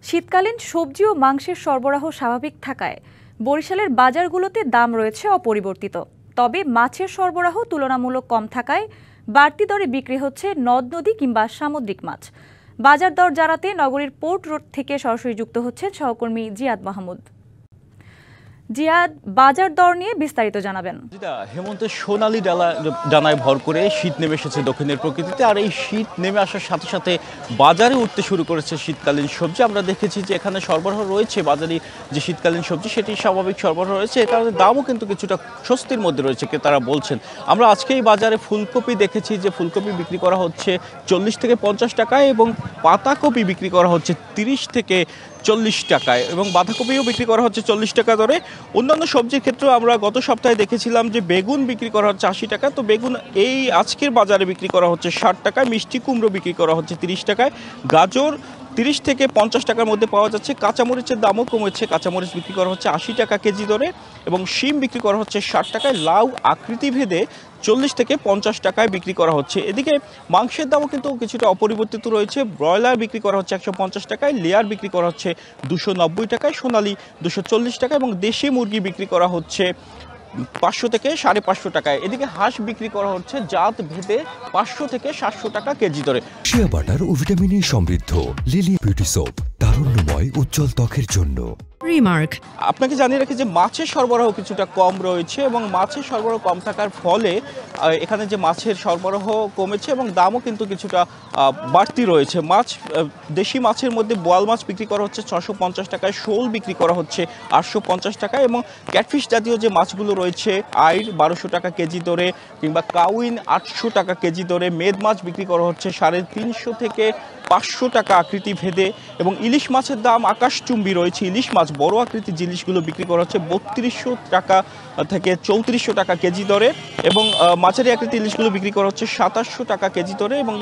শীতকালীন সবজি ও মাংসের সরবরাহ স্বাভাবিক থাকায় বরিশালের বাজারগুলোতে দাম রয়েছে অপরিবর্তিত। তবে মাছের সরবরাহ তুলনামূলক কম থাকায় বাড়তি দরে বিক্রি হচ্ছে নদ-নদী কিংবা সামুদ্রিক মাছ। বাজার দর জানাতে নগরীর পোর্ট রোড থেকে সরাসরি যুক্ত হচ্ছেন সহকর্মী জিয়াদ মাহমুদ। জিয়াদ, বাজার দর নিয়ে বিস্তারিত জানাবেন। হেমন্তের সোনালী ডানায় ভর করে শীত নেমে এসেছে দক্ষিণের প্রকৃতিতে, আর এই শীত নেমে আসার সাথে সাথে বাজারে উঠতে শুরু করেছে শীতকালীন সবজি। আমরা দেখেছি যে এখানে সরবরাহ রয়েছে, বাজারে যে শীতকালীন সবজি সেটি স্বাভাবিক সরবরাহ রয়েছে, এ কারণে দামও কিন্তু কিছুটা স্বস্তির মধ্যে রয়েছে তারা বলছেন। আমরা আজকে এই বাজারে ফুলকপি দেখেছি যে ফুলকপি বিক্রি করা হচ্ছে 40 থেকে 50 টাকায় এবং পাতাকপি বিক্রি করা হচ্ছে 30 থেকে 40 টাকায় এবং বাঁধাকপিও বিক্রি করা হচ্ছে 40 টাকা দরে। অন্যান্য সবজির ক্ষেত্রেও আমরা গত সপ্তাহে দেখেছিলাম যে বেগুন বিক্রি করা হচ্ছে 80 টাকা, তো বেগুন এই আজকের বাজারে বিক্রি করা হচ্ছে 60 টাকায়। মিষ্টি কুমড়ো বিক্রি করা হচ্ছে 30 টাকায়। গাজর 30 থেকে 50 টাকার মধ্যে পাওয়া যাচ্ছে। কাঁচামরিচের দামও কমেছে, কাঁচামরিচ বিক্রি করা হচ্ছে 80 টাকা কেজি দরে এবং শিম বিক্রি করা হচ্ছে 60 টাকায়। লাউ আকৃতি ভেদে 40 থেকে 50 টাকায় বিক্রি করা হচ্ছে। এদিকে মাংসের দামও কিন্তু কিছুটা অপরিবর্তিত রয়েছে। ব্রয়লার বিক্রি করা হচ্ছে 150 টাকায়, লেয়ার বিক্রি করা হচ্ছে 290 টাকায়, সোনালী 240 টাকা এবং দেশি মুরগি বিক্রি করা হচ্ছে 500 থেকে 550 টাকায়। এদিকে হাঁস বিক্রি করা হচ্ছে জাত ভেদে 500 থেকে 700 টাকা কেজি দরে। শিয়া বাটার ও ভিটামিনে সমৃদ্ধ লিলি বিউটি সোপ, তারুণ্যময় উজ্জ্বল ত্বকের জন্য। রিমার্ক, আপনাকে জানিয়ে রাখি যে মাছের সরবরাহ কিছুটা কম রয়েছে এবং মাছের সরবরাহ কম থাকার ফলে এখানে যে মাছের সরবরাহ কমেছে এবং দামও কিন্তু কিছুটা বাড়তি রয়েছে। দেশি মাছের মধ্যে বোয়াল মাছ বিক্রি করা হচ্ছে 650 টাকায়, শোল বিক্রি করা হচ্ছে 850 টাকায় এবং ক্যাটফিশ জাতীয় যে মাছগুলো রয়েছে আইড় 1200 টাকা কেজি দরে কিংবা কাউইন 800 টাকা কেজি দরে। মেদ মাছ বিক্রি করা হচ্ছে 350 থেকে 500 টাকা আকৃতি ভেদে এবং ইলিশ মাছের দাম আকাশচুম্বী রয়েছে। ইলিশ মাছ বড় আকৃতির জিনিসগুলো বিক্রি করা হচ্ছে 3200 টাকা থেকে 3400 টাকা কেজি দরে এবং মাঝারি আকৃতির ইলিশগুলো বিক্রি করা হচ্ছে 2700 টাকা কেজি দরে এবং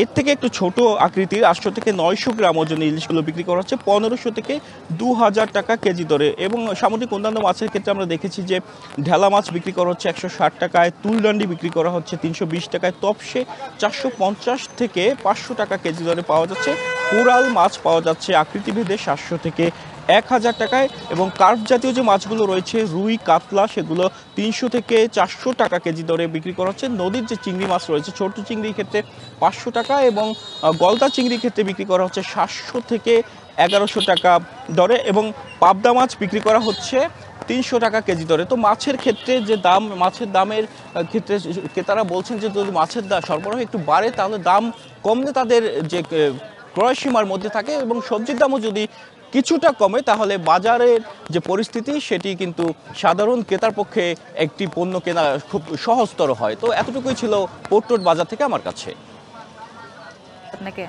এর থেকে একটু ছোট আকৃতির 800 থেকে 900 গ্রাম ওজনের ইলিশগুলো বিক্রি করা হচ্ছে 1500 থেকে 2000 টাকা কেজি দরে। এবং সামুদ্রিক অন্যান্য মাছের ক্ষেত্রে আমরা দেখেছি যে ঢেলা মাছ বিক্রি করা হচ্ছে 160 টাকায়, তুলডান্ডি বিক্রি করা হচ্ছে 320 টাকায়, তপসে 450 থেকে 500 টাকা কেজি দরে পাওয়া যাচ্ছে। কোরাল মাছ পাওয়া যাচ্ছে আকৃতিভেদে 700 থেকে 1000 টাকায় এবং কার্প জাতীয় যে মাছগুলো রয়েছে রুই কাতলা সেগুলো 300 থেকে 400 টাকা কেজি দরে বিক্রি করা হচ্ছে। নদীর যে চিংড়ি মাছ রয়েছে ছোট চিংড়ির ক্ষেত্রে 500 টাকা এবং গলদা চিংড়ির ক্ষেত্রে বিক্রি করা হচ্ছে 700 থেকে 1100 টাকা দরে এবং পাবদা মাছ বিক্রি করা হচ্ছে 300 টাকা কেজি দরে। তো মাছের ক্ষেত্রে যে দাম, মাছের দামের ক্ষেত্রে ক্রেতারা বলছেন যে যদি মাছের সরবরাহ একটু বাড়ে তাহলে দাম কমলে তাদের যে ক্রয় সীমার মধ্যে থাকে এবং সবজির দামও যদি কিছুটা কমে তাহলে বাজারের যে পরিস্থিতি সেটি কিন্তু সাধারণ ক্রেতার পক্ষে একটি পণ্য কেনা খুব সহজতর হয়। তো এতটুকুই ছিল পোর্ট রোড বাজার থেকে আমার কাছে। আপনাকে